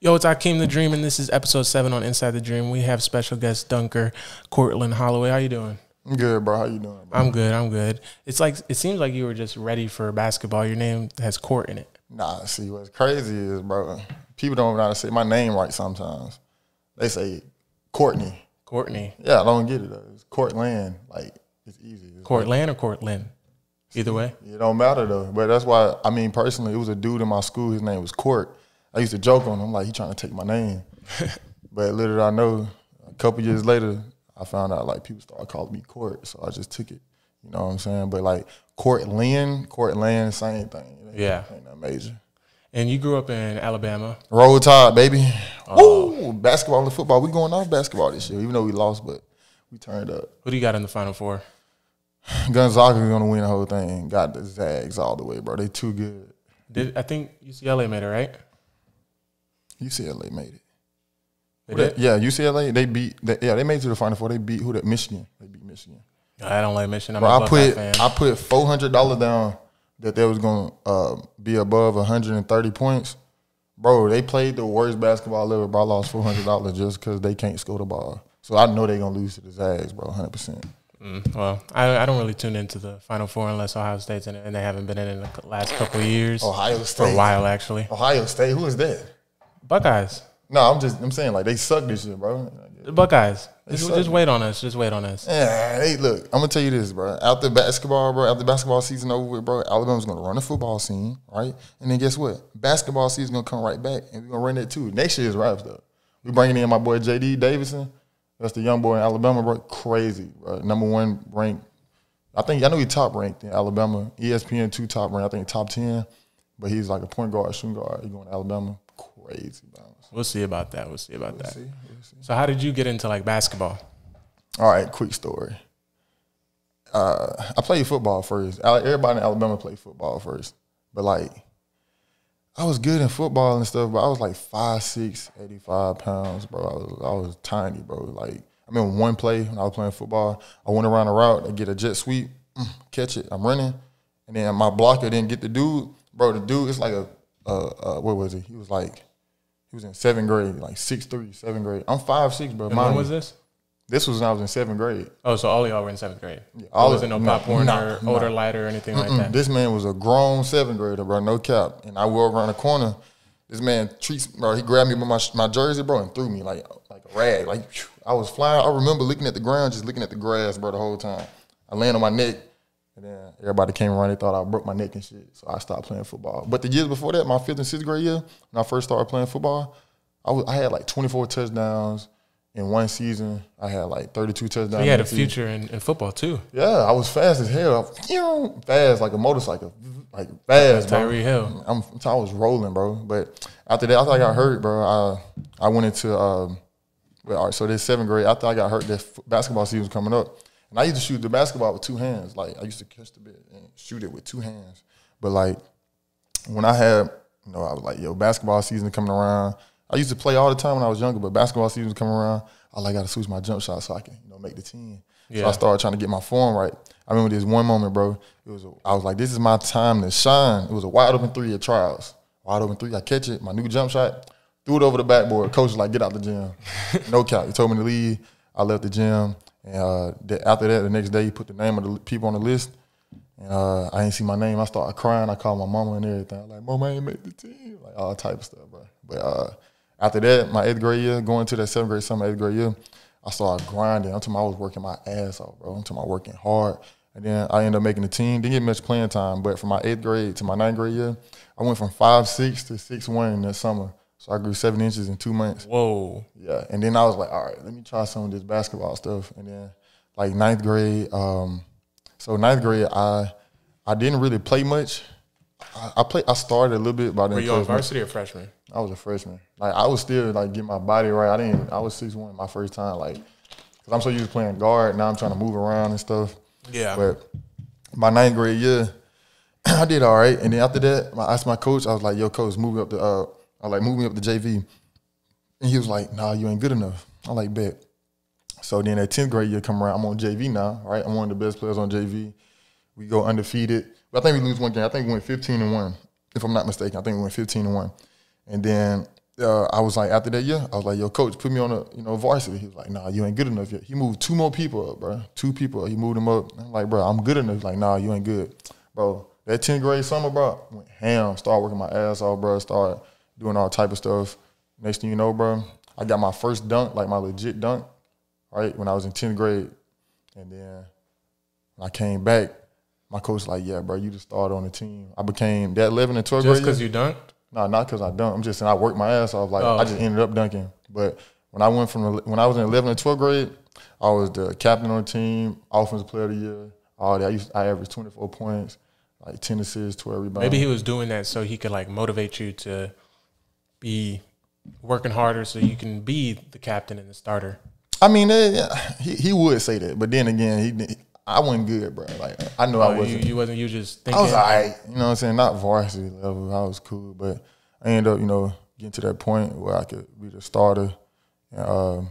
Yo, it's Akeem the Dream, and this is episode 7 on Inside the Dream. We have special guest dunker Courtland Holloway. How you doing? I'm good, bro. How you doing, bro? I'm good. It seems like you were just ready for basketball. Your name has Court in it. Nah, see, what's crazy is, bro, people don't know how to say my name right sometimes. They say Courtney. Courtney. Yeah, I don't get it, though. It's Courtland. Like, it's easy. It's Courtland or Courtland? Either way? It don't matter, though. But that's why, I mean, personally, it was a dude in my school. His name was Court. I used to joke on him, like, he trying to take my name. But little did I know, a couple years later, I found out, like, people started calling me Court, so I just took it. You know what I'm saying? But, like, Courtland, same thing. Ain't that major. And you grew up in Alabama. Roll Tide, baby. Woo! Basketball and football. We going off basketball this year, even though we lost, but we turned up. Who do you got in the Final Four? Gonzaga's going to win the whole thing. Got the Zags all the way, bro. They too good. I think UCLA made it, right? UCLA made it. They did? Yeah, UCLA, they made it to the Final Four. They beat Michigan. They beat Michigan. I don't like Michigan. Bro, I put $400 down that they was going to be above 130 points. Bro, they played the worst basketball ever, bro. I lost $400 just because they can't score the ball. So I know they're going to lose to the Zags, bro, 100%. Well, I don't really tune into the Final Four unless Ohio State's in it, and they haven't been in the last couple of years. Ohio State. For a while, actually. Ohio State, who is that? Buckeyes. No, I'm saying, like, they suck this year, bro. The Buckeyes. Just wait on us. Just wait on us. Yeah, hey, look, I'm going to tell you this, bro. After basketball season over with, bro, Alabama's going to run the football scene, right? And then guess what? Basketball season's going to come right back, and we're going to run that too. Next year is wraps up. We bringing in my boy J.D. Davidson. That's the young boy in Alabama, bro. Crazy, bro. #1 ranked. I know he's top ranked in Alabama. ESPN 2 top ranked. I think top 10. But he's like a point guard, shooting guard. He's going to Alabama. Crazy, bro. We'll see about that. We'll see. So how did you get into, like, basketball? All right, quick story. I played football first. Everybody in Alabama played football first. But, like, I was good in football and stuff, but I was like 5'6", 85 pounds, bro. I was tiny, bro. Like, I remember one play when I was playing football, I went around the route, I get a jet sweep, catch it, I'm running, and then my blocker didn't get the dude. Bro, the dude is like what was he? He was in 7th grade, like 6'3", 7th grade. I'm 5'6", bro. And when was this? This was when I was in 7th grade. Oh, so all of y'all were in 7th grade. Yeah, all wasn't no Pop Warner, older lighter, or anything like that. This man was a grown 7th grader, bro, no cap. And I walked around the corner. This man bro, he grabbed me by my jersey, bro, and threw me like a rag. Like, I was flying. I remember looking at the ground, just looking at the grass, bro, the whole time. I landed on my neck, and then everybody came around. They thought I broke my neck and shit, so I stopped playing football. But the years before that, my 5th and 6th grade year, when I first started playing football, I had like 24 touchdowns. In one season, I had like 32 touchdowns. So you had a future in football, too. Yeah, I was fast as hell. Fast like a motorcycle. Like, fast, bro. Tyree Hill. I was rolling, bro. But after that, after I got hurt, bro, I went into, all right, so this 7th grade, after I got hurt, that basketball season was coming up. And I used to shoot the basketball with 2 hands. Like, I used to catch the bit and shoot it with 2 hands. But, like, when I had, I was like, basketball season coming around. I used to play all the time when I was younger, but basketball season was coming around. I got to switch my jump shot so I can, make the team. Yeah. So I started trying to get my form right. I remember this one moment, bro. I was like, this is my time to shine. It was a wide open 3 at trials. Wide open 3, I catch it, my new jump shot, threw it over the backboard. Coach was like, get out the gym. No cap. He told me to leave. I left the gym. And after that, the next day, he put the name of the people on the list. And I ain't see my name. I started crying. I called my mama and everything. I was like, Mama, I ain't made the team. Like, all type of stuff, bro. But after that, my 8th grade year, going to that 7th grade summer, 8th grade year, I started grinding. I'm talking about I was working my ass off, bro. I'm talking about working hard. And then I ended up making the team. Didn't get much playing time, but from my 8th grade to my 9th grade year, I went from 5'6" to 6'1" in that summer. So I grew 7 inches in 2 months. Whoa. Yeah. And then I was like, all right, let me try some of this basketball stuff. And then, like, 9th grade, so 9th grade, I didn't really play much. I started a little bit. Were you on varsity or freshman? I was a freshman. Like, I was still, like, getting my body right. I was 6'1" my first time, like, because I'm so used to playing guard. Now I'm trying to move around and stuff. Yeah. But my 9th grade year, I did all right. And then after that, I asked my coach, I was like, yo, coach, move me up to JV. And he was like, nah, you ain't good enough. I'm like, bet. So then that 10th grade year come around, I'm on JV now, right? I'm one of the best players on JV. We go undefeated. But I think we lose one game. I think we went 15-1, if I'm not mistaken. I think we went 15-1. And then I was like, after that year, I was like, yo, coach, put me on a varsity. He was like, nah, you ain't good enough yet. He moved 2 more people up, bro. 2 people, he moved them up. I'm like, bro, I'm good enough. He's like, nah, you ain't good. Bro, that 10th grade summer, bro, went ham. Started working my ass off, bro. Started doing all type of stuff. Next thing you know, bro, I got my first dunk, like my legit dunk, right, when I was in 10th grade. And then when I came back, my coach was like, yeah, bro, you just started on the team. I became that 11th and 12th grade. Just because you dunked? No, not because I dunked. I'm just saying I worked my ass off. Like I just ended up dunking. But when I was in 11th and 12th grade, I was the captain on the team, offensive player of the year, all that. I averaged 24 points, like 10 assists, 12 rebounds. Maybe he was doing that so he could like motivate you to be working harder so you can be the captain and the starter. I mean, he would say that, but then again, I wasn't good, bro. Like I knew I wasn't. You just thinking. I was all right, you know what I'm saying? Not varsity level. I was cool, but I ended up, getting to that point where I could be the starter, and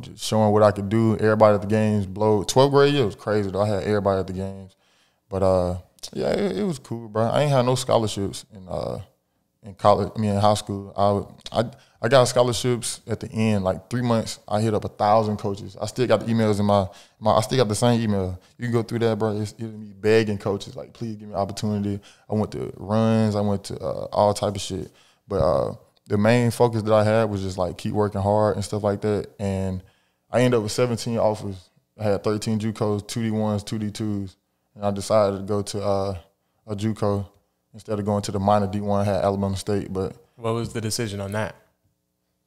just showing what I could do. Everybody at the games blow. 12th grade year was crazy though. I had everybody at the games, but yeah, it was cool, bro. I ain't had no scholarships in college. I mean, in high school. I got scholarships at the end, like 3 months. I hit up 1,000 coaches. I still got the emails in my I still got the same email. You can go through that, bro. It's me begging coaches, like, please give me an opportunity. I went to runs. I went to all type of shit. But the main focus that I had was just, like, keep working hard and stuff like that. And I ended up with 17 offers. I had 13 JUCOs, 2D1s, 2D2s. And I decided to go to a JUCO instead of going to the minor D1. I had Alabama State. But what was the decision on that?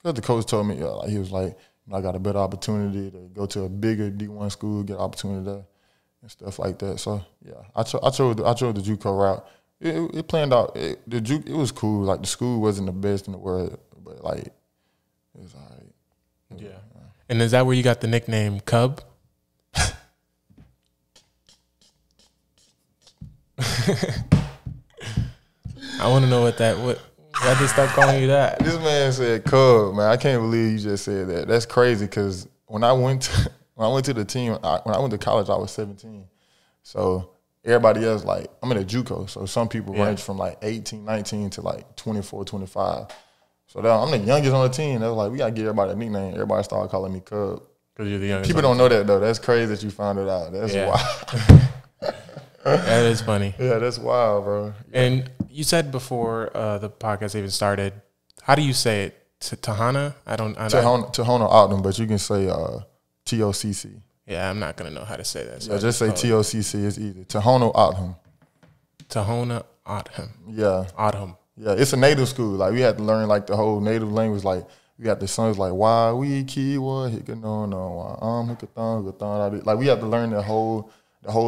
Because the coach told me, he was like, I got a better opportunity to go to a bigger D1 school, get an opportunity there, and stuff like that. So yeah, I chose the JUCO route. It planned out. It was cool. Like the school wasn't the best in the world, but like it was all right. Yeah. And is that where you got the nickname Cub? I want to know why they start calling you that? This man said Cub, man. I can't believe you just said that. That's crazy because when I went to the team, when I went to college, I was 17. So everybody else, like, I'm in a JUCO. So some people range from like 18, 19 to like 24, 25. So I'm the youngest on the team. They was like, we got to give everybody a nickname. Everybody started calling me Cub. Because you're the youngest. People don't know that, though. That's crazy that you found it out. That's wild. That is funny. Yeah, that's wild, bro. Yeah. And you said before the podcast even started, how do you say it? Tahana? Tahona Ogden, but you can say TOCC. Yeah, I'm not going to know how to say that. So yeah, just say TOCC. It's easy. Tahona Ogden. Tahona Ogden. Yeah. Ogden. Yeah, it's a native school. Like, we had to learn, like, the whole native language. Like, we got the songs like, why we key, what, hicka no, hicka-thon. Like, we had to learn the whole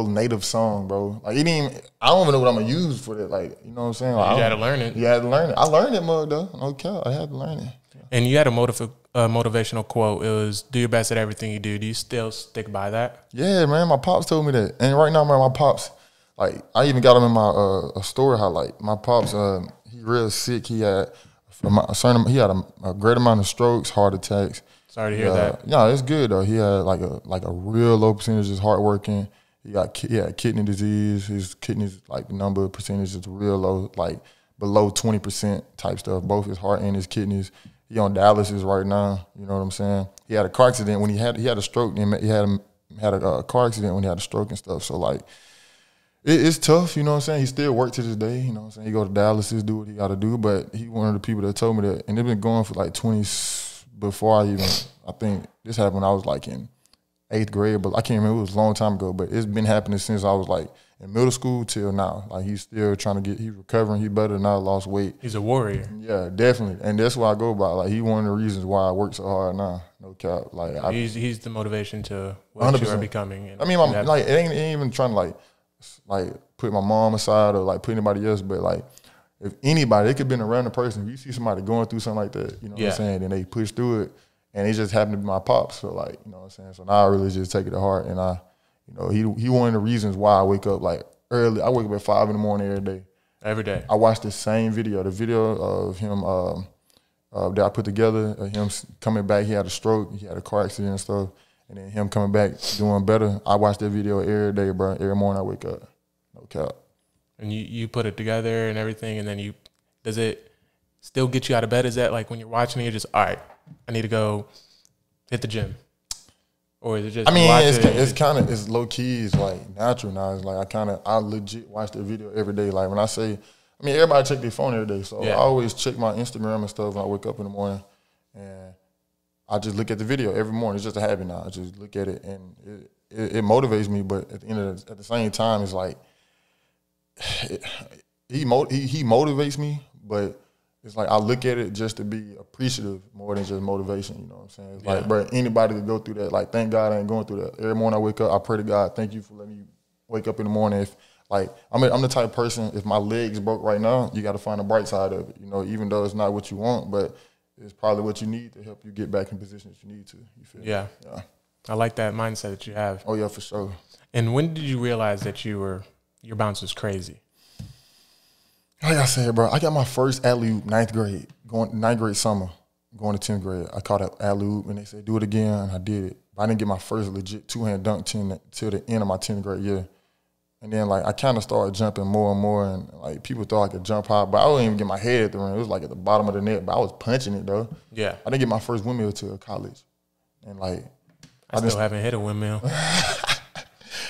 native song, bro. Like, I don't even know what I'm going to use for that. Like, you know what I'm saying? Like, you had to learn it. You had to learn it. I learned it, mug, though. No cap. I had to learn it. Yeah. And you had a motivational quote. It was, do your best at everything you do. Do you still stick by that? Yeah, man. My pops told me that. And right now, man, my pops, like, I even got him in my story highlight. My pops, he real sick. He had a great amount of strokes, heart attacks. Sorry to hear that. Yeah, it's good, though. He had, like a real low percentage, just hardworking. He had kidney disease. His kidneys, like, the number of percentage is real low, like below 20% type stuff. Both his heart and his kidneys. He on dialysis right now. You know what I'm saying? He had a car accident when he had a stroke. And he had a car accident when he had a stroke and stuff. So like, it's tough. You know what I'm saying? He still works to this day. You know what I'm saying? He go to dialysis, do what he got to do. But he one of the people that told me that, and they've been going for like 20 before I think this happened when I was like in 8th grade, but I can't remember. It was a long time ago, but it's been happening since I was like in middle school till now. Like, he's still trying to he's recovering. He's better now, lost weight. He's a warrior. Yeah, definitely. And that's what I go by. Like, he's one of the reasons why I work so hard now. No cap. Like, he's the motivation to what 100%. You are becoming. I mean, like, it ain't even trying to like put my mom aside or like put anybody else, but like, if anybody, it could be a random person. If you see somebody going through something like that, you know what I'm saying, and they push through it, and it just happened to be my pops. So like, you know what I'm saying? So now I really just take it to heart, and he one of the reasons why I wake up like early. I wake up at 5 in the morning every day. Every day. I watch the same video, the video of him that I put together, of him coming back. He had a stroke, he had a car accident and stuff, and then him coming back doing better. I watch that video every day, bro. Every morning I wake up. No cap. And you put it together and everything, and then does it still get you out of bed? Is that like when you're watching it, you're just, all right, I need to go hit the gym? Or is it just, I mean, it's kind of, it's low key, it's like natural now. It's like I legit watch the video every day. Like when I say, I mean, everybody check their phone every day. So I always check my Instagram and stuff when I wake up in the morning. And I just look at the video every morning. It's just a habit now. I just look at it and it motivates me. But at the end of at the same time, it's like, he motivates me, but it's like I look at it just to be appreciative more than just motivation. You know what I'm saying? It's like, bro, anybody could go through that. Like, thank God I ain't going through that. Every morning I wake up, I pray to God, thank you for letting me wake up in the morning. If like I'm the type of person, if my legs broke right now, you got to find the bright side of it. You know, even though it's not what you want, but it's probably what you need to help you get back in position that you need to. You feel me? Yeah. I like that mindset that you have. Oh yeah, for sure. And when did you realize that your bounce was crazy? Like I said, bro, I got my first alley-oop ninth grade summer, going to 10th grade. I caught an alley-oop, and they said, do it again, and I did it. But I didn't get my first legit two-hand dunk till the end of my 10th grade year. And then, like, I kind of started jumping more and more, and, like, people thought I could jump high, but I wouldn't even get my head at the rim. It was, like, at the bottom of the net, but I was punching it, though. Yeah. I didn't get my first windmill till college. And, like, I still haven't hit a windmill.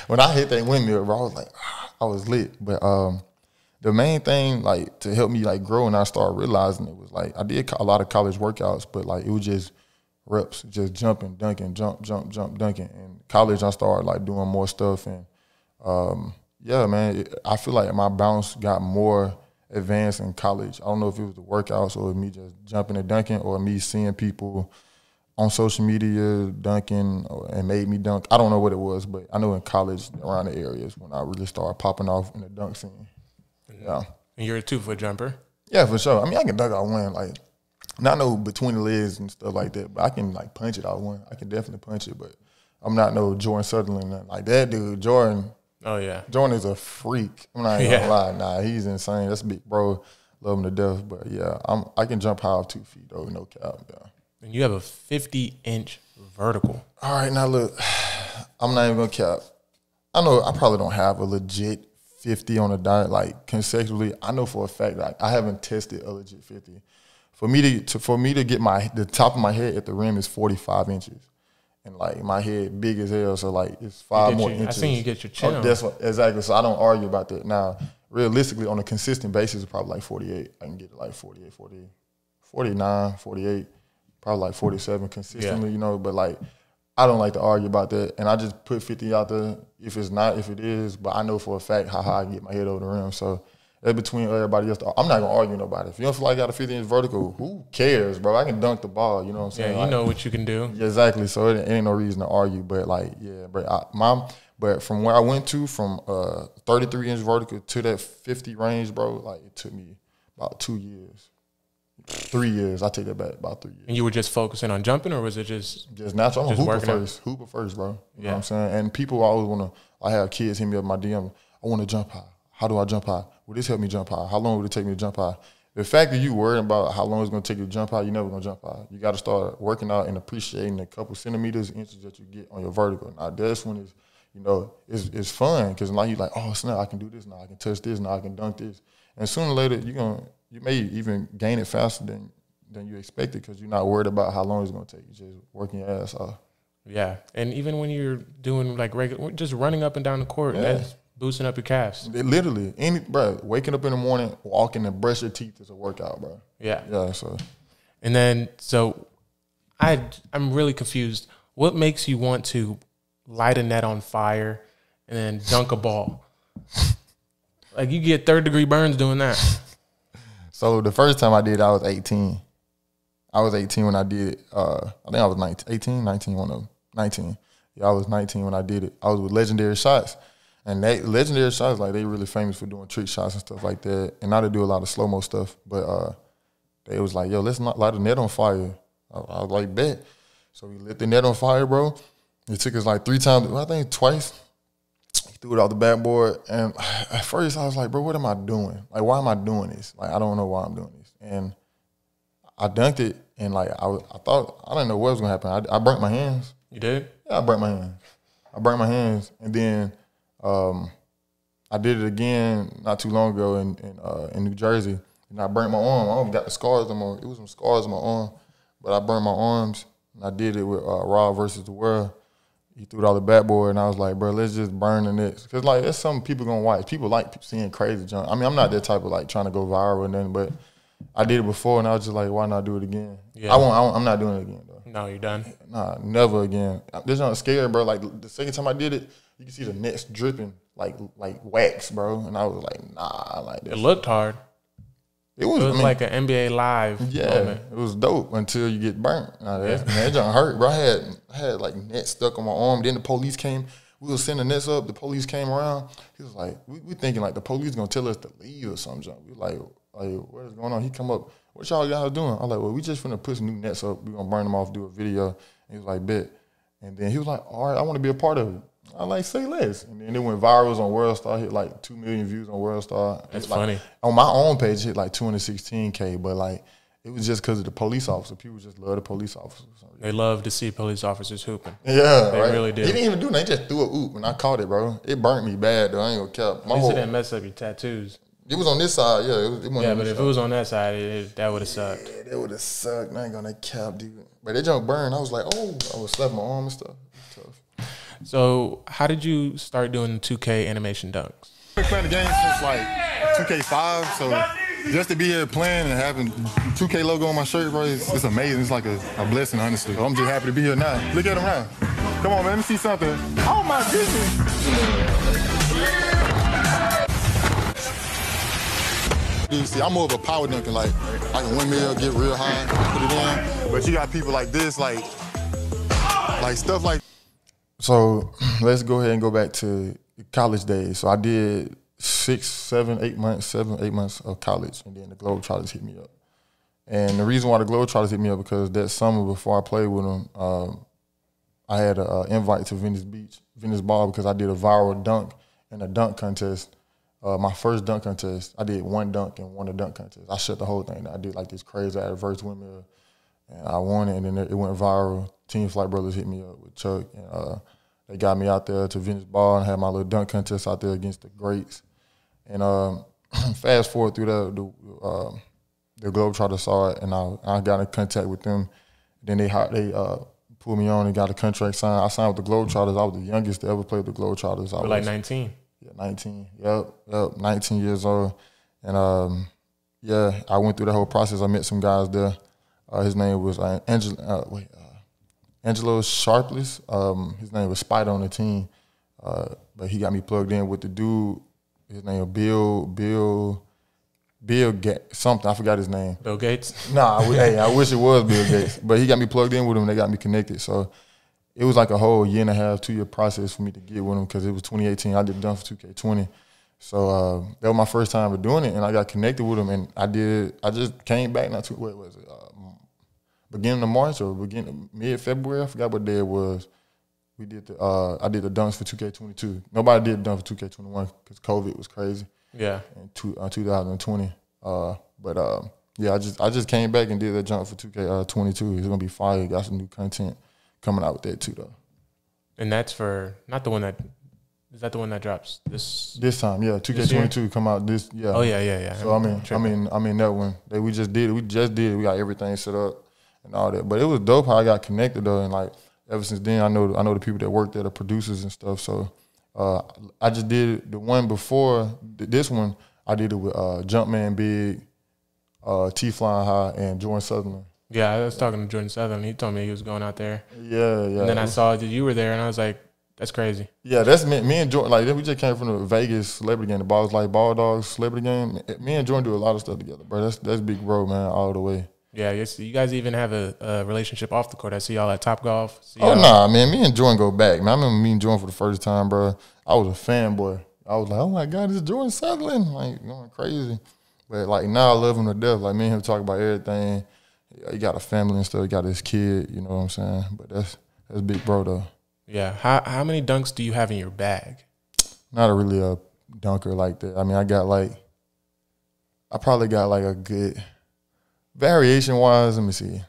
When I hit that windmill, bro, I was like, I was lit. But the main thing, like, to help me, like, grow and I started realizing it was, like, I did a lot of college workouts, but, like, it was just reps, just jumping, dunking, jump, dunking. And college, I started, like, doing more stuff. And, yeah, man, I feel like my bounce got more advanced in college. I don't know if it was the workouts or me just jumping and dunking or me seeing people on social media dunking and made me dunk. I don't know what it was, but I know in college around the areas when I really started popping off in the dunk scene. Yeah. And you're a 2-foot jumper? Yeah, for sure. I mean, I can dunk out one, like, not no between the legs and stuff like that, but I can, like, punch it out one. I can definitely punch it, but I'm not no Jordan Sutherland. Nothing. Like, that dude, Jordan. Oh, yeah. Jordan is a freak. I'm not even gonna lie. Nah, he's insane. That's a big bro. Love him to death. But, yeah, I can jump high off 2 feet, though, no cap. Yeah. And you have a 50-inch vertical. All right, now, look, I'm not even gonna cap. I know I probably don't have a legit 50 on a dot, like, consecutively. I know for a fact that I haven't tested a legit 50. For me to get the top of my head at the rim is 45 inches. And, like, my head big as hell, so, like, it's 5 more inches. I seen you get your chin on. That's what, exactly, so I don't argue about that. Now, realistically, on a consistent basis, it's probably like 48. I can get to, like, 48, 49, 48, probably, like, 47 consistently, you know, but, like, I don't like to argue about that, and I just put 50 out there if it's not, if it is, but I know for a fact how high I can get my head over the rim, so that's between everybody else. I'm not going to argue with nobody. If you don't feel like I got a 50-inch vertical, who cares, bro? I can dunk the ball, you know what I'm saying? Yeah, you know what you can do. Yeah, exactly, so it ain't no reason to argue, but, like, yeah, but from where I went to, from 33-inch vertical to that 50 range, bro, like, it took me about 2 years. 3 years. I take that back, about 3 years. And you were just focusing on jumping, or was it just natural? I'm a hooper first, bro. You know what I'm saying? And people always want to, I have kids hit me up in my DM, I want to jump high. How do I jump high? Will this help me jump high? How long would it take me to jump high? The fact that you worrying about how long it's going to take you to jump high, you're never going to jump high. You got to start working out and appreciating the couple centimeters, inches that you get on your vertical. Now, that's when it's, you know, it's fun, because now you're like, oh, snap, I can do this now. I can touch this now. I can dunk this. And sooner or later, you may even gain it faster than you expected, because you're not worried about how long it's going to take. You're just working your ass off. Yeah, and even when you're doing, like, regular, just running up and down the court, that's boosting up your calves. Literally, bro, waking up in the morning, walking and brush your teeth is a workout, bro. Yeah. Yeah, so. And then, so I'm really confused. What makes you want to light a net on fire and then dunk a ball? Like, you get third-degree burns doing that. So the first time I did it, I was 18. I was 18 when I did it. I think I was 19, one of them. 19. Yeah, I was 19 when I did it. I was with Legendary Shots. And Legendary Shots, like, they really famous for doing trick shots and stuff like that. And now they do a lot of slow-mo stuff. But they was like, yo, let's not light a net on fire. I was like, bet. So we lit the net on fire, bro. It took us like 3 times, I think twice. He threw it off the backboard. And at first I was like, bro, what am I doing? Like, why am I doing this? Like, I don't know why I'm doing this. And I dunked it, and, like, I thought, I didn't know what was going to happen. I burnt my hands. You did? Yeah, I burnt my hands. And then I did it again not too long ago in New Jersey. And I burnt my arm. I don't got the scars on my. It was some scars on my arm, but I burnt my arms. And I did it with Raw versus the World. He threw it out the backboard, and I was like, bro, let's just burn the nets. Because, like, that's something people going to watch. People like seeing crazy junk. I mean, I'm not that type of, like, trying to go viral or nothing, but I did it before, and I was just like, why not do it again? Yeah. I'm not doing it again, though. No, you're done? Nah, never again. This not scary, bro. Like, the second time I did it, you can see the nets dripping like wax, bro. And I was like, nah, like this. It looked hard. It was like an NBA Live moment. It was dope until you get burnt. Nah, that junk hurt, bro. I had like nets stuck on my arm. Then the police came. We was sending nets up. The police came around. He was like, we thinking like the police gonna tell us to leave or something. We like what is going on? He come up, what y'all guys doing? I was like, well, we just finna put some new nets up. We gonna burn them off, do a video. And he was like, bet. And then he was like, all right, I want to be a part of it. I like, say less. And then it went viral. It was on World Star, hit like 2 million views on World Star. That's funny. On my own page, it hit like 216K, but like it was just because of the police officer. People just love the police officers. They love to see police officers hooping. Yeah, they really do. He didn't even do nothing. He just threw a oop, and I caught it, bro. It burnt me bad, though. I ain't gonna cap. At least it didn't mess up your tattoos. It was on this side, yeah. But if it was on that side, that would have sucked. Yeah, that would have sucked. I ain't gonna cap, dude. But that junk burned. I was like, oh, I was slapping my arm and stuff. Tough. So, how did you start doing 2K animation dunks? I've been playing the game since like 2K5, so just to be here playing and having 2K logo on my shirt, bro, it's amazing. It's like a blessing, honestly. So I'm just happy to be here now. Look at him now. Come on, man, let me see something. Oh, my goodness. Dude, see, I'm more of a power dunker. Like, I can windmill, get real high, put it in. But you got people like this, like stuff like. So let's go ahead and go back to college days. So I did 7, 8 months of college, and then the Globetrotters hit me up. And the reason why the Globetrotters hit me up because that summer before I played with them, I had an invite to Venice Ball because I did a viral dunk in a dunk contest. My first dunk contest, I did one dunk and won a dunk contest. I shut the whole thing down. I did like this crazy adverse windmill, and I won it, and then it went viral. Team Flight Brothers hit me up with Chuck, and they got me out there to Venice Ball and had my little dunk contest out there against the greats. And fast forward through the Globetrotters saw it, and I got in contact with them. Then they pulled me on and got a contract signed. I signed with the Globetrotters. I was the youngest to ever play with the Globetrotters. I was like 19. Yeah, 19. Yep, 19 years old. And yeah, I went through the whole process. I met some guys there. His name was Angelo Sharpless. His name was Spider on the team. But he got me plugged in with the dude. His name was Bill Gates, something. I forgot his name. Bill Gates? Nah, I wish it was Bill Gates. But he got me plugged in with him. They got me connected. So it was like a whole 1.5, 2 year process for me to get with him because it was 2018. I did done for 2K20. So that was my first time of doing it, and I got connected with him, and I just came back beginning of March or mid-February. I forgot what day it was. I did the dunks for 2K22. Nobody did dunk for 2K21 because COVID was crazy. Yeah. In 2020. Yeah, I just came back and did that jump for 2K22. It's gonna be fire. Got some new content coming out with that too, though. And that's for not the one that is that the one that drops this time? Yeah, 2K22 come out this. Yeah. Oh yeah. So I mean that one that we just did. We got everything set up and all that. But it was dope how I got connected though, and like ever since then I know the people that work there, the producers and stuff. So I just did the one before this one. I did it with Jumpman Big, T Flying High, and Jordan Sutherland. Yeah, I was talking to Jordan Sutherland. He told me he was going out there. Yeah. And then I saw that you were there, and I was like, that's crazy. Yeah, that's me and Jordan. Like, we just came from the Vegas celebrity game, the Balls Like Ball Dogs celebrity game. Me and Jordan do a lot of stuff together, bro. That's big bro, man, all the way. Yeah, you guys even have a relationship off the court. I see y'all at Top Golf. Nah, man. Me and Jordan go back, man. I remember me and Jordan for the first time, bro. I was a fanboy. I was like, oh, my God, this is Jordan Sutherland. Like, going crazy. But, like, now I love him to death. Like, me and him talk about everything. He got a family and stuff. He got his kid, you know what I'm saying? But that's big bro, though. Yeah. How many dunks do you have in your bag? Not really a dunker like that. I mean, I probably got, like, a good variation-wise. Let me see.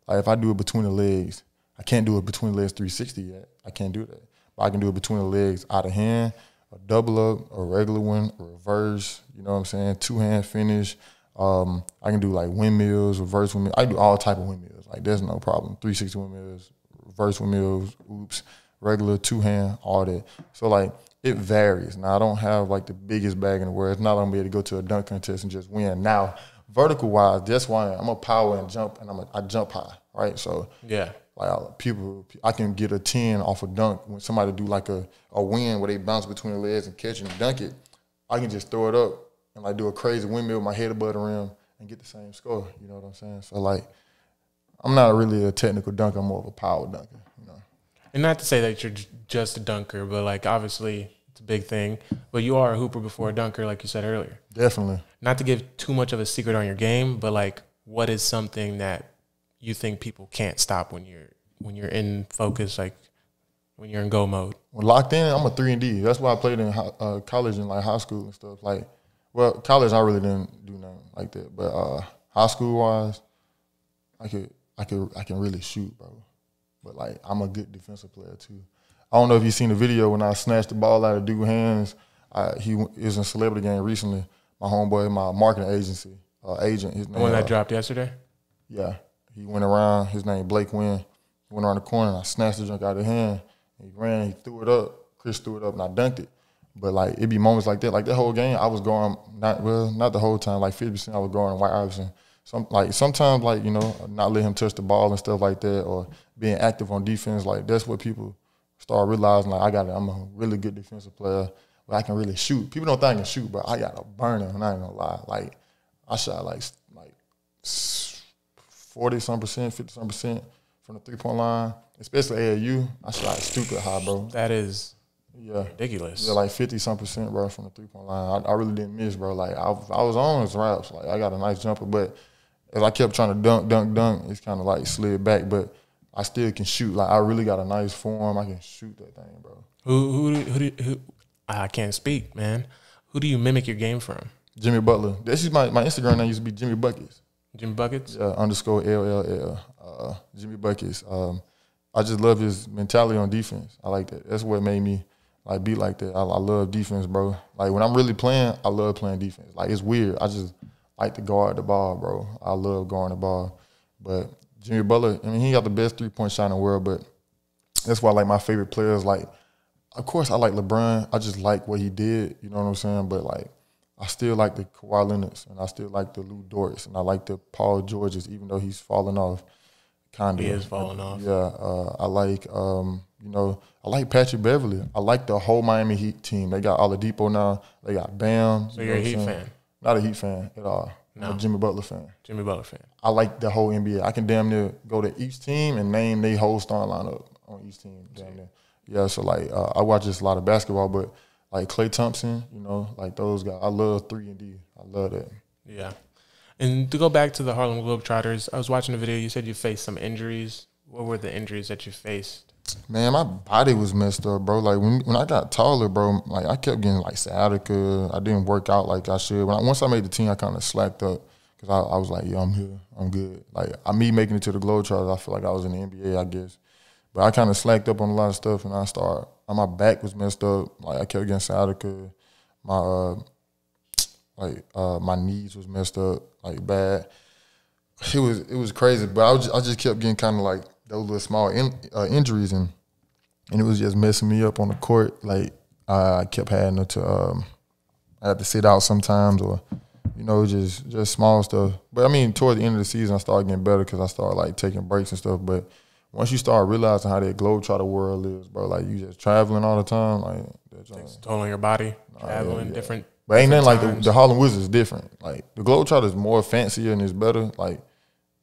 Like, if I do it between the legs, I can't do it between the legs 360 yet. I can't do that. But I can do it between the legs out of hand, a double up, a regular one, a reverse, you know what I'm saying, two-hand finish, I can do like windmills, reverse windmills. I can do all type of windmills. Like there's no problem. 360 windmills, reverse windmills, oops, regular two-hand, all that. So like it varies. Now I don't have like the biggest bag in the world. It's not gonna be able to go to a dunk contest and just win. Now vertical wise, that's why I'm a power and jump, and I jump high, right? So Yeah. like I can get a 10 off a dunk. When somebody do like a win where they bounce between the legs and catch it and dunk it, I can just throw it up and like do a crazy windmill with my head above the rim and get the same score. You know what I'm saying? So like, I'm not really a technical dunker. I'm more of a power dunker. You know. And not to say that you're just a dunker, but like obviously it's a big thing. But you are a hooper before a dunker, like you said earlier. Definitely. Not to give too much of a secret on your game, but like, what is something that you think people can't stop when you're in focus, like when you're in go mode? When locked in, I'm a 3-and-D. That's why I played in college and like high school and stuff. Like, well, college I really didn't do nothing like that, but high school wise, I can really shoot, bro. But like, I'm a good defensive player too. I don't know if you've seen the video when I snatched the ball out of dude's hands. He was in a celebrity game recently. My homeboy, my marketing agency agent, his name. The one that dropped yesterday? Yeah. He went around, his name Blake Wynn. He went around the corner and I snatched the junk out of his hand. He ran, he threw it up. Chris threw it up and I dunked it. But like, it'd be moments like that. Like that whole game, I was going, not the whole time, like 50% I was going White Iverson. Sometimes like, you know, not let him touch the ball and stuff like that, or being active on defense. Like that's what people start realizing, like I'm a really good defensive player, but I can really shoot. People don't think I can shoot, but I got a burner, and I ain't gonna lie. Like I shot like 40-some%, 50-some% from the 3-point line, especially AAU. I shot stupid high, bro. That is ridiculous. Yeah, like 50-some%, bro, from the 3-point line. I really didn't miss, bro. Like I was on his raps. Like I got a nice jumper, but as I kept trying to dunk, it's kind of like slid back, but I still can shoot. Like I really got a nice form. I can shoot that thing, bro. Who I can't speak, man. Who do you mimic your game from? Jimmy Butler. This is my Instagram name used to be Jimmy Buckets. Jimmy Buckets? _LLL. Jimmy Buckets. I just love his mentality on defense. I like that. That's what made me like be like that. I love defense, bro. Like when I'm really playing, I love playing defense. Like it's weird. I just like to guard the ball, bro. I love guarding the ball. But Jimmy Butler, I mean, he got the best 3-point shot in the world, but that's why like my favorite players, like, of course I like LeBron. I just like what he did, you know what I'm saying? But like, I still like the Kawhi Leonards, and I still like the Lou Dorts, and I like the Paul Georges, even though he's falling off. Kind of. He is falling off. Yeah. I like, I like Patrick Beverly. I like the whole Miami Heat team. They got Oladipo now. They got Bam. So you're a Heat fan? Not a Heat fan at all. No. I'm a Jimmy Butler fan. Jimmy Butler fan. I like the whole NBA. I can damn near go to each team and name their whole starting lineup on each team. Damn near. Yeah, so like I watch just a lot of basketball, but like Klay Thompson, you know, like those guys. I love 3-and-D. I love that. Yeah. And to go back to the Harlem Globetrotters, I was watching a video. You said you faced some injuries. What were the injuries that you faced? Man, my body was messed up, bro. Like when I got taller, bro, like I kept getting like sciatica. I didn't work out like I should. Once I made the team, I kind of slacked up because I was like, yeah, I'm here, I'm good. Like me making it to the Globetrotters, I feel like I was in the NBA, I guess. But I kind of slacked up on a lot of stuff, and my back was messed up. Like I kept getting sciatica. My knees was messed up like bad. It was crazy, but I just kept getting kind of like those little small injuries, and it was just messing me up on the court. Like I kept having to I had to sit out sometimes, or you know, just small stuff. But I mean, toward the end of the season, I started getting better because I started like taking breaks and stuff. But once you start realizing how that globetrotter world is, bro, like you just traveling all the time, like it's toll on your body, traveling different. But ain't nothing like the Harlem Wizards is different. Like the globetrotter is more fancier and it's better. Like,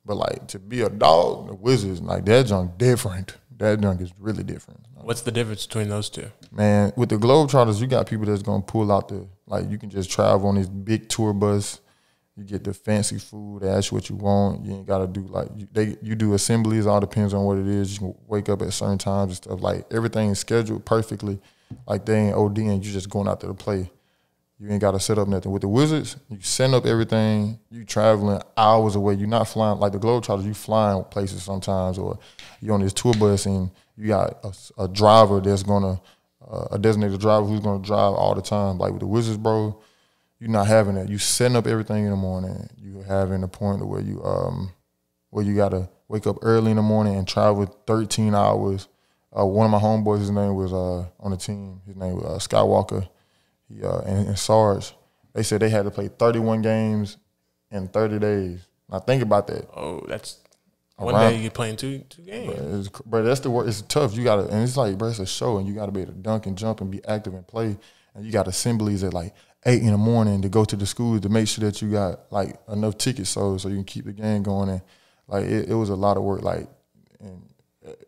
but like to be a dog, the Wizards, like that junk different. That junk is really different. What's the difference between those two? Man, with the Globetrotters, you got people that's gonna pull out you can just travel on this big tour bus. You get the fancy food. They ask you what you want. You ain't gotta do you do assemblies. All depends on what it is. You can wake up at certain times and stuff. Like everything is scheduled perfectly. Like they ain't OD and you just going out there to play. You ain't gotta set up nothing. With the Wizards, you set up everything. You traveling hours away. You not flying like the Globetrotters. You flying places sometimes, or you on this tour bus and you got a driver that's gonna a designated driver who's gonna drive all the time. Like with the Wizards, bro, you're not having that. You setting up everything in the morning. You having a point where you gotta wake up early in the morning and travel 13 hours. One of my homeboys, his name was on the team. His name was Skywalker. He and Sarge. They said they had to play 31 games in 30 days. Now think about that. Oh, that's one day you're playing two games. Bro, that's the work. It's tough. You gotta, and it's like, bro, it's a show, and you gotta be able to dunk and jump and be active and play. And you got assemblies at like 8 in the morning to go to the schools to make sure that you got like enough tickets sold so you can keep the game going. And like it was a lot of work. Like, and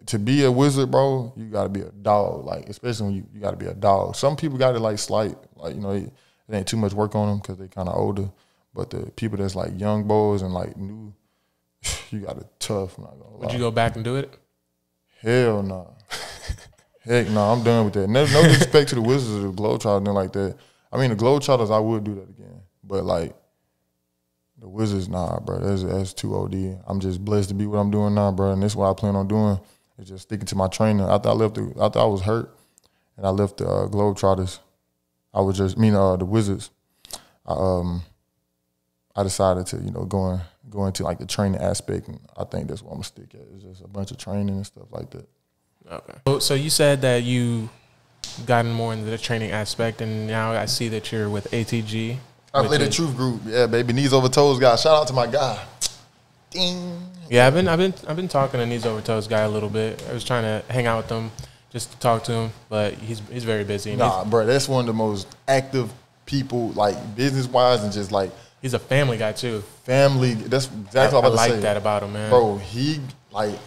to be a Wizard, bro, you gotta be a dog. Like, especially when you gotta be a dog. Some people got it like slight, like, you know, it ain't too much work on them because they kind of older. But the people that's like young boys and like new, you got it tough. I'm not gonna lie. Would you go back and do it? Hell no. Nah. Heck no, I'm done with that. No disrespect to the Wizards or the Globetrotters, nothing like that. I mean, the Globetrotters, I would do that again. But like, the Wizards, nah, bro. That's too OD. I'm just blessed to be what I'm doing now, bro. And that's what I plan on doing. Is just sticking to my training. After I was hurt, and I left the Globetrotters, I was just the Wizards. I decided to go into like the training aspect, and I think that's what I'm gonna stick at. It's just a bunch of training and stuff like that. Okay. So you said that you gotten more into the training aspect, and now I see that you're with ATG. Athletic Truth Group, yeah, baby. Knees Over Toes guy. Shout out to my guy. Ding. Yeah, I've been talking to Knees Over Toes guy a little bit. I was trying to hang out with him, just to talk to him, but he's very busy. Nah, bro, that's one of the most active people, like business wise, and just like he's a family guy too. Family. That's exactly what I'm about to say. I like that about him, man. Bro, he like.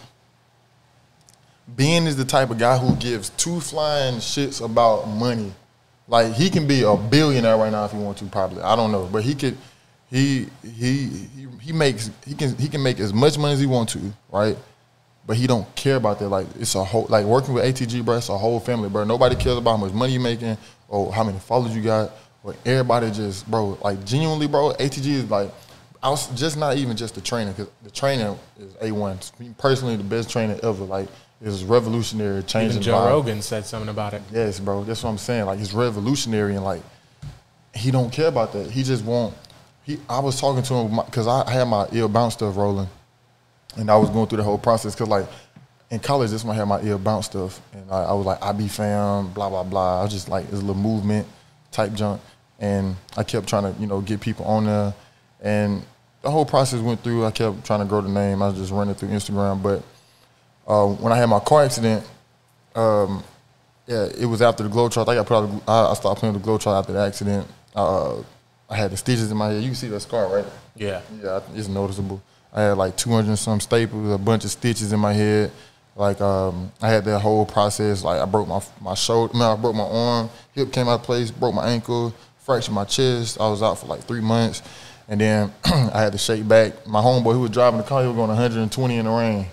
Ben is the type of guy who gives two flying shits about money. Like, he can be a billionaire right now if he wants to, probably. I don't know, but he could. He can make as much money as he wants to, right? But he don't care about that. Like, it's a whole, like, working with ATG, bro. It's a whole family, bro. Nobody cares about how much money you making or how many followers you got. But everybody just, bro, like, genuinely, bro. ATG is like, I was just not even just the trainer, because the trainer is A1. Me personally, the best trainer ever. Like, it's revolutionary, changing. Even Joe Rogan said something about it. Yes, bro. That's what I'm saying. Like, it's revolutionary, and like, he don't care about that. He just want. I was talking to him because I had my ill bounce stuff rolling, and I was going through the whole process. Because like in college, this when I had my ill bounce stuff, and I was like, I be fam, blah blah blah. I was just like this little movement type junk, and I kept trying to get people on there, and the whole process went through. I kept trying to grow the name. I was just running through Instagram, but. When I had my car accident, it was after the Globetrotter. I stopped playing the Globetrotter after the accident. I had the stitches in my head. You can see that scar, right? Yeah. Yeah, it's noticeable. I had like 200 and some staples, a bunch of stitches in my head. Like, I had that whole process. Like, I broke my shoulder. I broke my arm. Hip came out of place. Broke my ankle. Fractured my chest. I was out for like 3 months. And then I had to shake back. My homeboy, who was driving the car, he was going 120 in the rain.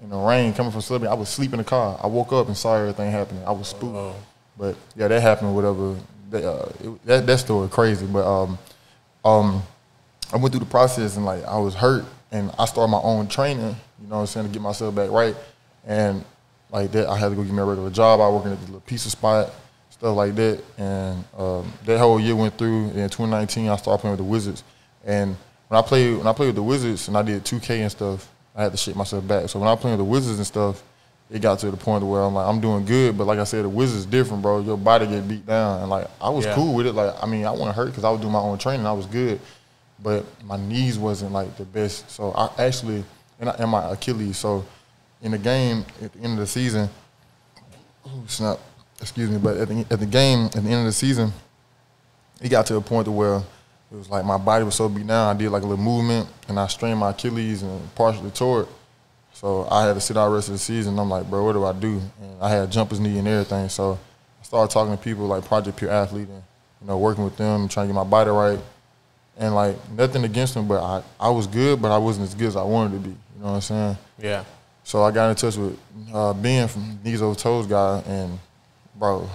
In the rain, coming from Celebrity, I was asleep in the car. I woke up and saw everything happening. I was spooked. Oh. But yeah, that happened. Whatever. That story crazy. But I went through the process, and like, I was hurt, and I started my own training. You know what I'm saying, to get myself back right. And like that, I had to go get me a regular job. I working at the little pizza spot, stuff like that. And that whole year went through. And in 2019, I started playing with the Wizards. And when I played with the Wizards, and I did 2K and stuff, I had to shake myself back. So when I was playing with the Wizards and stuff, it got to the point where I'm like, I'm doing good, but like I said, the Wizards different, bro. Your body get beat down, and like, I was cool with it. Like, I mean, I wasn't hurt because I was doing my own training. I was good, but my knees wasn't like the best. So I actually, and my Achilles. So in the game at the end of the season, excuse me, but at the game at the end of the season, it got to a point where it was like my body was so beat down. I did like a little movement, and I strained my Achilles and partially tore it. So I had to sit out the rest of the season. I'm like, bro, what do I do? And I had jumper's knee and everything. So I started talking to people like Project Pure Athlete and, working with them, trying to get my body right. And like, nothing against them, but I was good, but I wasn't as good as I wanted to be. You know what I'm saying? Yeah. So I got in touch with Ben from Knees Over Toes guy, and bro,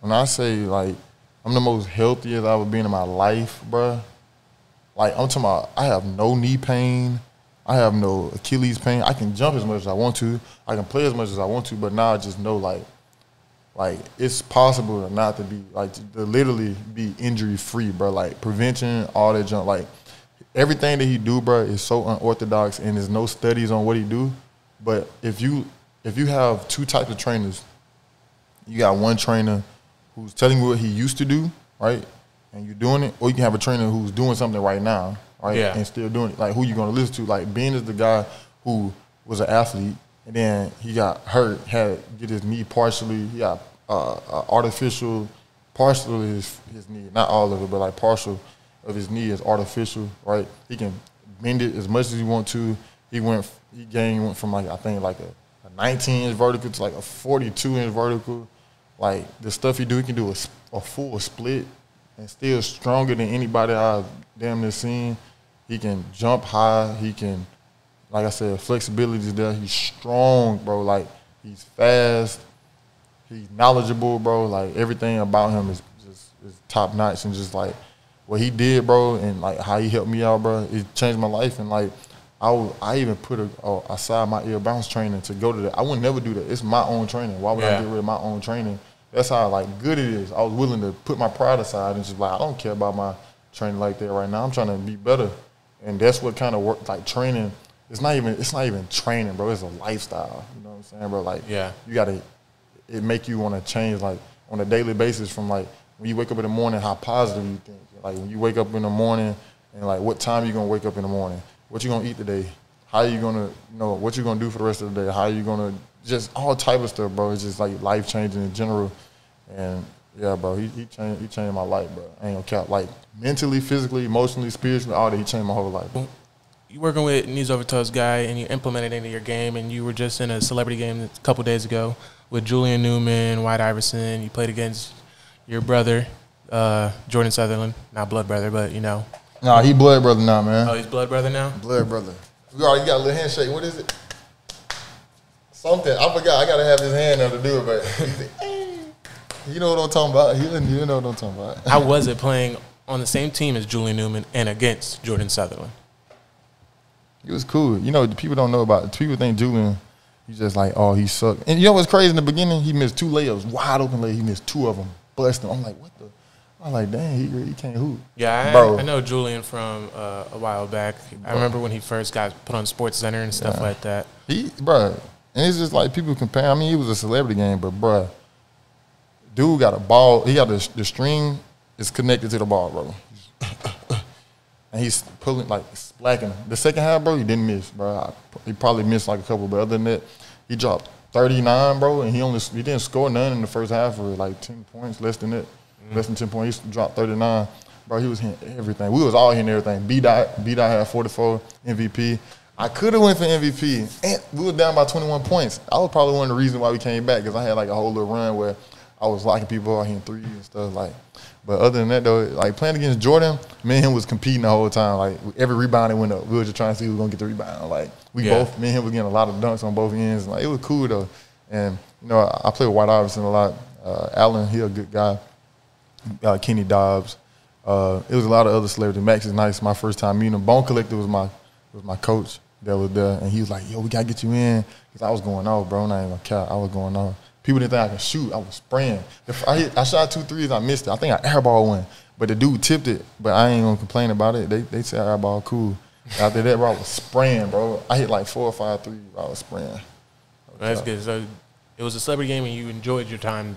when I say like, I'm the most healthiest I've ever been in my life, bro. Like, I'm talking about, I have no knee pain. I have no Achilles pain. I can jump as much as I want to. I can play as much as I want to, but now I just know, like, like it's possible not to be like to literally be injury free, bro. Like prevention, all that junk, like everything that he do, bro, is so unorthodox, and there's no studies on what he do. But if you have two types of trainers, you got one trainer who's telling you what he used to do, right, and you're doing it, or you can have a trainer who's doing something right now, right, and still doing it. Like who you gonna listen to? Like Ben is the guy who was an athlete, and then he got hurt, had to get his knee partially. He got artificial, partial his knee, not all of it, but like partial of his knee is artificial, right? He can bend it as much as he want to. He went from like I think like a 19-inch vertical to like a 42-inch vertical. Like the stuff he do, he can do a full split and still stronger than anybody I've damn near seen. He can jump high. He can, like I said, flexibility is there. He's strong, bro. Like he's fast. He's knowledgeable, bro. Like everything about him is top notch, and just like what he did, bro, and like how he helped me out, bro. It changed my life, and like I even put aside my ear bounce training to go to that. I would never do that. It's my own training. Why would I get rid of my own training? That's how like good it is. I was willing to put my pride aside and just like I don't care about my training like that right now. I'm trying to be better, and that's what kind of work like training. It's not even training, bro. It's a lifestyle. You know what I'm saying, bro? Like you gotta. It make you want to change like on a daily basis from like when you wake up in the morning, how positive you think. Like when you wake up in the morning and like what time you gonna wake up in the morning, what you gonna eat today, how you gonna what you gonna do for the rest of the day, how you gonna just all type of stuff, bro. It's just like life changing in general, and yeah, bro, he changed my life, bro. I ain't gonna cap, like mentally, physically, emotionally, spiritually, all that. He changed my whole life. You working with knees over toes guy, and you implement it into your game, and you were just in a celebrity game a couple days ago with Julian Newman, White Iverson. You played against your brother, Jordan Sutherland, not blood brother, but you know. Nah, he blood brother now, man. Oh, he's blood brother now? Blood brother. We already got a little handshake. What is it? Something. I forgot. I got to have his hand now to do it, but he's like, hey. You know what I'm talking about. You know what I'm talking about. How was it playing on the same team as Julian Newman and against Jordan Sutherland? It was cool. You know, people don't know about it. People think Julian, he's just like, oh, he sucked. And you know what's crazy? In the beginning, he missed 2 layups, wide open layups. He missed 2 of them, busted. I'm like, what the? I'm like, dang, he can't hoop. Yeah, I know Julian from a while back. I remember when he first got put on Sports Center and stuff like that. Bro, and it's just like people compare. I mean, it was a celebrity game, but bro, dude got a ball. He got the string is connected to the ball, bro. And he's pulling, like, splacking. The second half, bro, he didn't miss, bro. He probably missed, like, a couple, but other than that, he dropped 39, bro, and he didn't score none in the first half for, like, 10 points, less than that. Less than 10 points. He dropped 39. Bro, he was hitting everything. We was all hitting everything. B-Dot had 44 MVP. I could have went for MVP, and we were down by 21 points. I was probably one of the reasons why we came back, because I had, like, a whole little run where I was locking people out, hitting threes and stuff, like. But other than that, though, like playing against Jordan, me and him was competing the whole time. Like every rebound that went up, we were just trying to see who was gonna get the rebound. Like me and him was getting a lot of dunks on both ends. Like it was cool though. And you know, I play with White Iverson a lot. Allen, he a good guy. Kenny Dobbs. It was a lot of other celebrities. Max is nice. My first time meeting him. Bone Collector was my coach that was there, and he was like, "Yo, we gotta get you in," because I was going off, bro. And I ain't gonna count. I was going off. People didn't think I could shoot. I was spraying. I shot 2 threes. I missed it. I think I airball one. But the dude tipped it. But I ain't going to complain about it. They said airball cool. After that, bro, I was spraying, bro. I hit like 4 or 5 threes. I was spraying. That's good. So it was a celebrity game and you enjoyed your time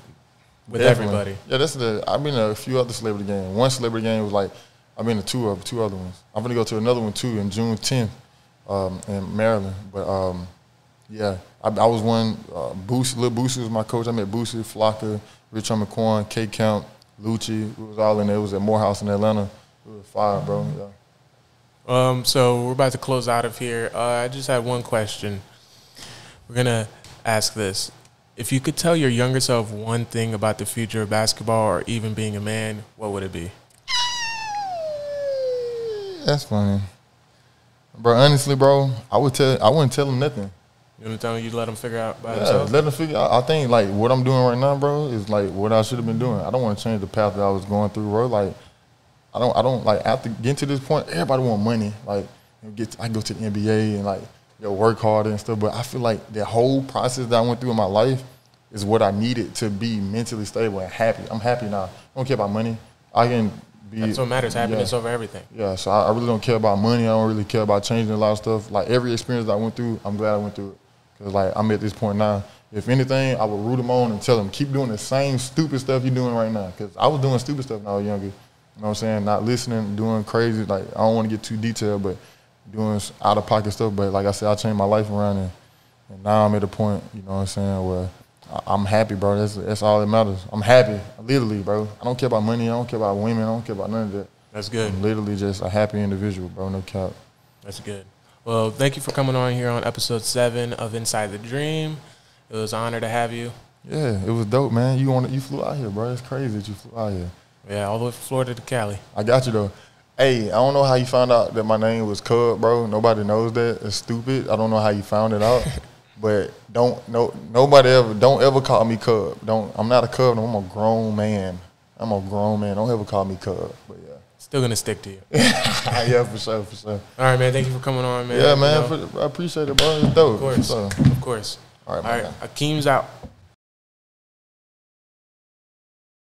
with everybody. Yeah, I've been to a few other celebrity games. One celebrity game was like, I've been to 2 other ones. I'm going to go to another one too in June 10th in Maryland. But yeah, I was one. Lil Boosie was my coach. I met Boosie, Flocka, Richard McCorn, K Count, Lucci. We was all in there. It was at Morehouse in Atlanta. It was fire, bro. Yeah. So we're about to close out of here. I just had one question. We're gonna ask this: if you could tell your younger self one thing about the future of basketball, or even being a man, what would it be? That's funny, bro. Honestly, bro, I wouldn't tell him nothing. You know what I'm telling you? Let them figure out by themselves? Let them figure out. I think, like, what I'm doing right now, bro, is, like, what I should have been doing. I don't want to change the path that I was going through, bro. Like, I don't like, after getting to this point, everybody want money. Like, I go to the NBA and, like, work harder and stuff. But I feel like the whole process that I went through in my life is what I needed to be mentally stable and happy. I'm happy now. I don't care about money. I can be. That's what matters. Happiness over everything. Yeah, so I really don't care about money. I don't really care about changing a lot of stuff. Like, every experience that I went through, I'm glad I went through it. Because, like, I'm at this point now. If anything, I would root them on and tell them, keep doing the same stupid stuff you're doing right now. Because I was doing stupid stuff when I was younger. You know what I'm saying? Not listening, doing crazy. Like, I don't want to get too detailed, but doing out-of-pocket stuff. But like I said, I changed my life around, and now I'm at a point, you know what I'm saying, where I'm happy, bro. That's all that matters. I'm happy, literally, bro. I don't care about money. I don't care about women. I don't care about none of that. That's good. I'm literally just a happy individual, bro. No cap. That's good. Well, thank you for coming on here on episode 7 of Inside the Dream. It was an honor to have you. Yeah, it was dope, man. You flew out here, bro. It's crazy that you flew out here. Yeah, all the way from Florida to Cali. I got you, though. Hey, I don't know how you found out that my name was Cub, bro. Nobody knows that. It's stupid. I don't know how you found it out. But don't ever call me Cub. I'm not a Cub. No, I'm a grown man. Don't ever call me Cub. But yeah. Still gonna stick to you. Yeah, for sure. All right, man. Thank you for coming on, man. Yeah, man. I appreciate it, bro. It's dope. Of course. So. Of course. All right, Akeem's out.